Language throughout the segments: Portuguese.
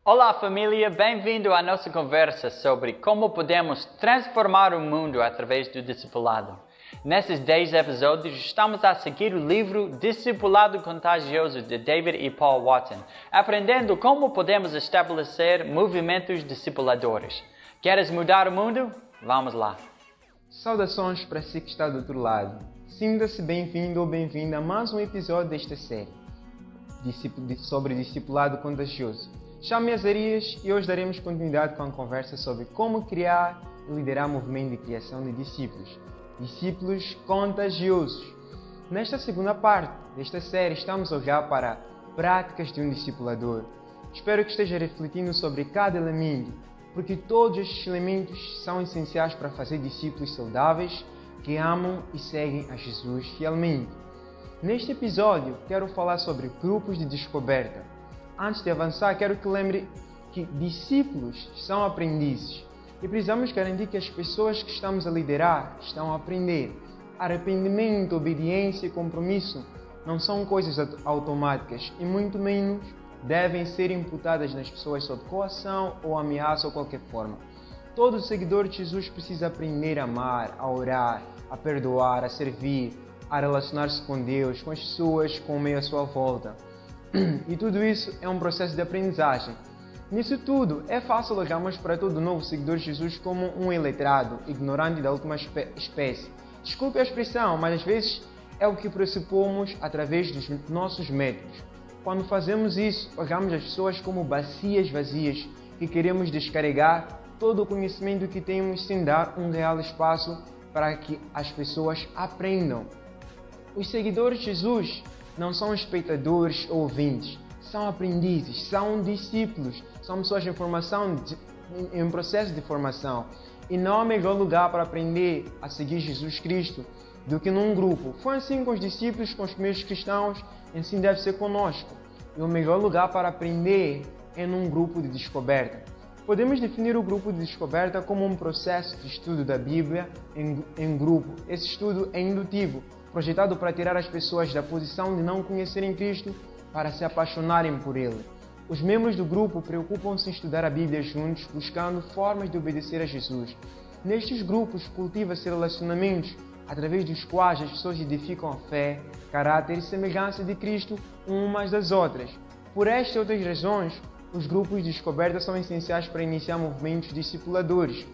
Olá família, bem-vindo à nossa conversa sobre como podemos transformar o mundo através do discipulado. Nesses 10 episódios estamos a seguir o livro Discipulado Contagioso de David e Paul Watson, aprendendo como podemos estabelecer movimentos discipuladores. Queres mudar o mundo? Vamos lá! Saudações para si que está do outro lado. Sinta-se bem-vindo ou bem-vinda a mais um episódio desta série sobre discipulado contagioso. Chamo-me Azarias e hoje daremos continuidade com a conversa sobre como criar e liderar movimento de criação de discípulos contagiosos. Nesta segunda parte desta série estamos a olhar para práticas de um discipulador. Espero que esteja refletindo sobre cada elemento, porque todos estes elementos são essenciais para fazer discípulos saudáveis que amam e seguem a Jesus fielmente. Neste episódio, quero falar sobre grupos de descoberta. Antes de avançar, quero que lembre que discípulos são aprendizes e precisamos garantir que as pessoas que estamos a liderar estão a aprender. Arrependimento, obediência e compromisso não são coisas automáticas e muito menos devem ser imputadas nas pessoas sob coação ou ameaça ou qualquer forma. Todo seguidor de Jesus precisa aprender a amar, a orar, a perdoar, a servir, a relacionar-se com Deus, com as pessoas, com o meio à sua volta. E tudo isso é um processo de aprendizagem. Nisso tudo, é fácil olharmos para todo novo seguidor de Jesus como um iletrado, ignorante da última espécie. Desculpe a expressão, mas às vezes é o que pressupomos através dos nossos métodos. Quando fazemos isso, olhamos as pessoas como bacias vazias que queremos descarregar todo o conhecimento que temos sem dar um real espaço para que as pessoas aprendam. Os seguidores de Jesus não são espectadores ou ouvintes, são aprendizes, são discípulos, são pessoas em processo de formação. E não há melhor lugar para aprender a seguir Jesus Cristo do que num grupo. Foi assim com os discípulos, com os primeiros cristãos, e assim deve ser conosco. E o melhor lugar para aprender é num grupo de descoberta. Podemos definir o grupo de descoberta como um processo de estudo da Bíblia em grupo. Esse estudo é indutivo, projetado para tirar as pessoas da posição de não conhecerem Cristo para se apaixonarem por Ele. Os membros do grupo preocupam-se em estudar a Bíblia juntos, buscando formas de obedecer a Jesus. Nestes grupos cultiva-se relacionamentos através dos quais as pessoas edificam a fé, caráter e semelhança de Cristo umas das outras. Por estas e outras razões, os grupos de descoberta são essenciais para iniciar movimentos discipuladores.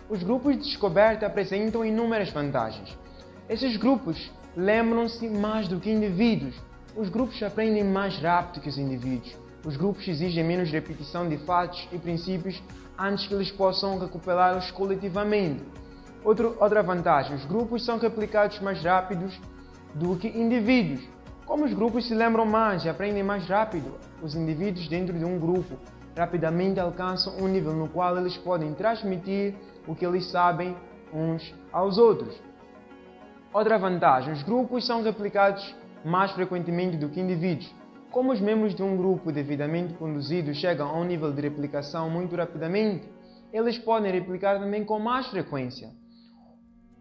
Os grupos de descoberta apresentam inúmeras vantagens. Esses grupos lembram-se mais do que indivíduos. Os grupos aprendem mais rápido que os indivíduos. Os grupos exigem menos repetição de fatos e princípios antes que eles possam recopilá-los coletivamente. Outra vantagem, os grupos são replicados mais rápidos do que indivíduos. Como os grupos se lembram mais e aprendem mais rápido, os indivíduos dentro de um grupo rapidamente alcançam um nível no qual eles podem transmitir o que eles sabem uns aos outros. Outra vantagem, os grupos são replicados mais frequentemente do que indivíduos. Como os membros de um grupo devidamente conduzidos chegam a um nível de replicação muito rapidamente, eles podem replicar também com mais frequência.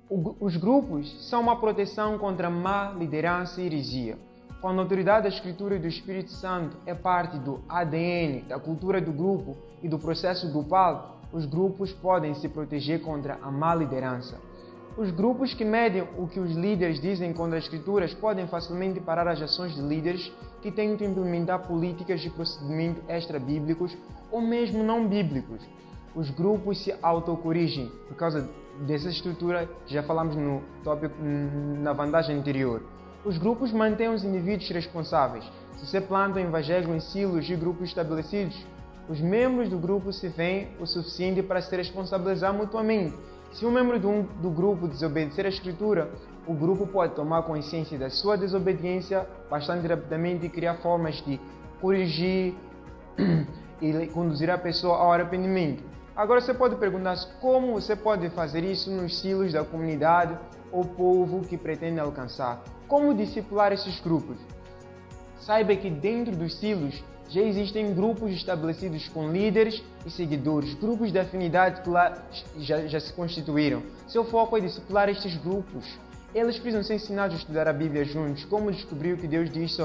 Os grupos são uma proteção contra má liderança e heresia. Quando a autoridade da Escritura e do Espírito Santo é parte do ADN, da cultura do grupo e do processo grupal, os grupos podem se proteger contra a má liderança. Os grupos que medem o que os líderes dizem contra as Escrituras podem facilmente parar as ações de líderes que tentam implementar políticas de procedimento extra-bíblicos ou mesmo não bíblicos. Os grupos se autocorrigem por causa dessa estrutura que já falamos no tópico na vantagem anterior. Os grupos mantêm os indivíduos responsáveis. Se se plantam evangelho em silos e grupos estabelecidos, os membros do grupo se veem o suficiente para se responsabilizar mutuamente. Se um membro do grupo desobedecer a Escritura, o grupo pode tomar consciência da sua desobediência bastante rapidamente e criar formas de corrigir e conduzir a pessoa ao arrependimento. Agora você pode perguntar-se como você pode fazer isso nos silos da comunidade ou povo que pretende alcançar. Como discipular esses grupos? Saiba que dentro dos silos já existem grupos estabelecidos com líderes e seguidores, grupos de afinidade que lá já se constituíram. Seu foco é discipular estes grupos. Eles precisam ser ensinados a estudar a Bíblia juntos, como descobrir o que Deus diz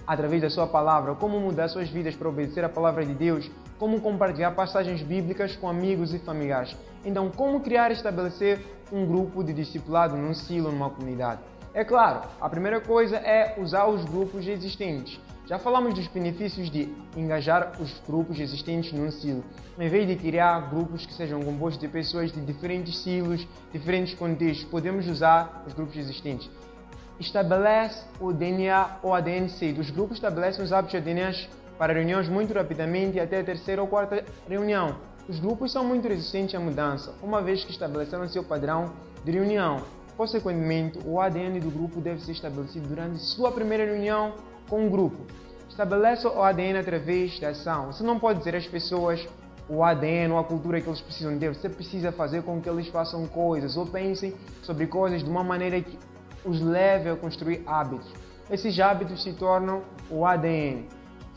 através da sua palavra, como mudar suas vidas para obedecer a palavra de Deus, como compartilhar passagens bíblicas com amigos e familiares. Então, como criar e estabelecer um grupo de discipulado num silo, numa comunidade? É claro, a primeira coisa é usar os grupos existentes. Já falamos dos benefícios de engajar os grupos existentes num silo, em vez de criar grupos que sejam compostos de pessoas de diferentes silos, diferentes contextos. Podemos usar os grupos existentes. Estabelece o DNA ou ADN cedo. Os grupos estabelecem os hábitos e ADNs para reuniões muito rapidamente até a terceira ou quarta reunião. Os grupos são muito resistentes à mudança, uma vez que estabeleceram seu padrão de reunião. Consequentemente, o ADN do grupo deve ser estabelecido durante sua primeira reunião com o grupo. Estabeleça o ADN através da ação. Você não pode dizer às pessoas o ADN ou a cultura que eles precisam ter. Você precisa fazer com que eles façam coisas ou pensem sobre coisas de uma maneira que os leve a construir hábitos. Esses hábitos se tornam o ADN.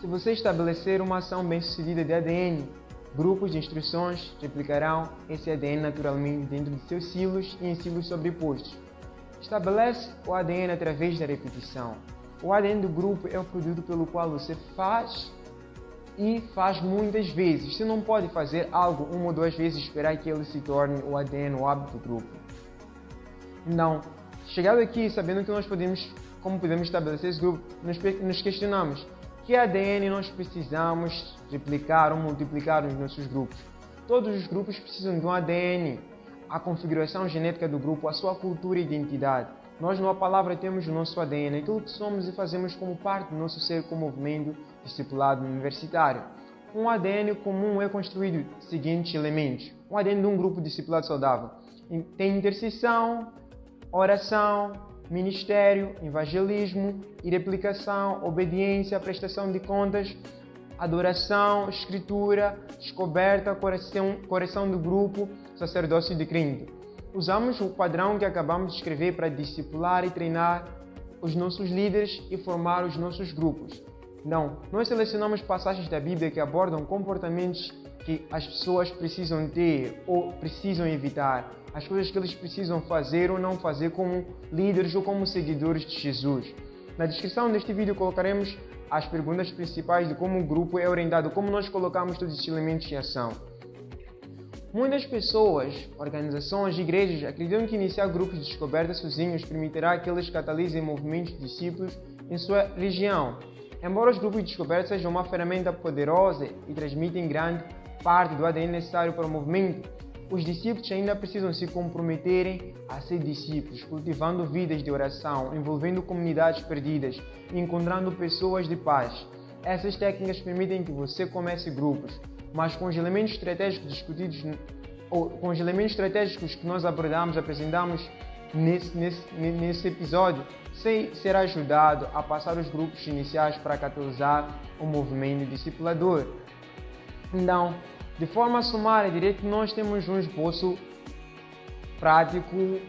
Se você estabelecer uma ação bem-sucedida de ADN, grupos de instruções replicarão esse ADN naturalmente dentro de seus silos e em silos sobrepostos. Estabelece o ADN através da repetição. O ADN do grupo é o produto pelo qual você faz e faz muitas vezes. Você não pode fazer algo uma ou duas vezes e esperar que ele se torne o ADN, o hábito do grupo. Então, chegado aqui, sabendo que como podemos estabelecer esse grupo, nos questionamos: que ADN nós precisamos replicar ou multiplicar nos nossos grupos? Todos os grupos precisam de um ADN, a configuração genética do grupo, a sua cultura e identidade. Nós, numa palavra, temos o nosso ADN, aquilo que somos e fazemos como parte do nosso ser como movimento discipulado universitário. Um ADN comum é construído de seguintes elementos. Um ADN de um grupo discipulado saudável tem intercessão, oração, ministério, evangelismo, replicação, obediência, prestação de contas, adoração, escritura, descoberta, correção do grupo, sacerdócio de Cristo. Usamos o padrão que acabamos de escrever para discipular e treinar os nossos líderes e formar os nossos grupos. Então, nós selecionamos passagens da Bíblia que abordam comportamentos que as pessoas precisam ter ou precisam evitar, as coisas que eles precisam fazer ou não fazer como líderes ou como seguidores de Jesus. Na descrição deste vídeo colocaremos as perguntas principais de como o grupo é orientado, como nós colocamos todos esses elementos em ação. Muitas pessoas, organizações e igrejas acreditam que iniciar grupos de descoberta sozinhos permitirá que eles catalisem movimentos de discípulos em sua região. Embora os grupos de descoberta sejam uma ferramenta poderosa e transmitem grande parte do ADN necessário para o movimento, os discípulos ainda precisam se comprometerem a ser discípulos, cultivando vidas de oração, envolvendo comunidades perdidas e encontrando pessoas de paz. Essas técnicas permitem que você comece grupos, mas com os elementos estratégicos discutidos, ou com os elementos estratégicos que nós apresentamos nesse episódio, você será ajudado a passar os grupos iniciais para catalisar o movimento discipulador. Então, de forma sumária, direi que nós temos um esboço prático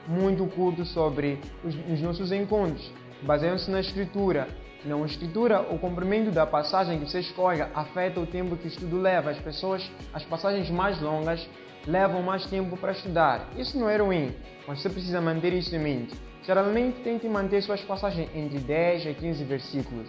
muito curto sobre os nossos encontros, baseando-se na escritura. Na escritura, o comprimento da passagem que você escolhe afeta o tempo que o estudo leva. As passagens mais longas levam mais tempo para estudar. Isso não é ruim, mas você precisa manter isso em mente. Geralmente, tente manter suas passagens entre 10 a 15 versículos.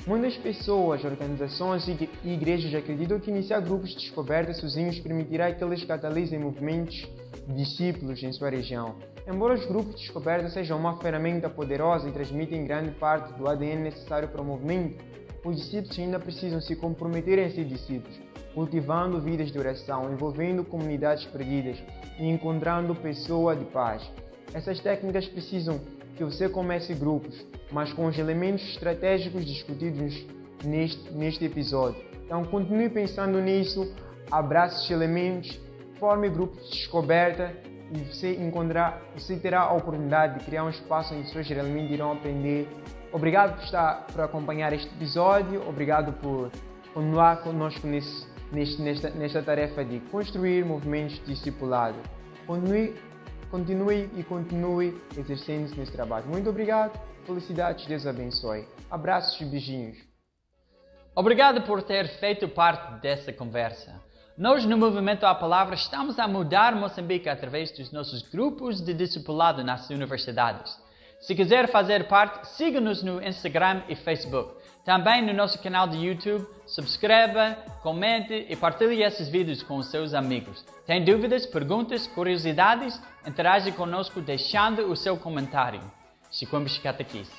Muitas pessoas, organizações e igrejas acreditam que iniciar grupos de descoberta sozinhos permitirá que eles catalisem movimentos de discípulos em sua região. Embora os grupos de descoberta sejam uma ferramenta poderosa e transmitem grande parte do ADN necessário para o movimento, os discípulos ainda precisam se comprometer a ser discípulos, cultivando vidas de oração, envolvendo comunidades perdidas e encontrando pessoas de paz. Essas técnicas precisam que você comece grupos, mas com os elementos estratégicos discutidos neste episódio. Então continue pensando nisso, abrace esses elementos, forme grupos de descoberta e você terá a oportunidade de criar um espaço onde pessoas realmente irão aprender. Obrigado por acompanhar este episódio, obrigado por continuar conosco nesta tarefa de construir movimentos de discipulado. Continue exercendo-se nesse trabalho. Muito obrigado, felicidades, Deus abençoe. Abraços e beijinhos. Obrigado por ter feito parte dessa conversa. Nós, no Movimento à Palavra, estamos a mudar Moçambique através dos nossos grupos de discipulado nas universidades. Se quiser fazer parte, siga-nos no Instagram e Facebook. Também no nosso canal de YouTube, subscreva, comente e partilhe esses vídeos com os seus amigos. Tem dúvidas, perguntas, curiosidades? Interage conosco deixando o seu comentário. Shikwambi Shikatakis.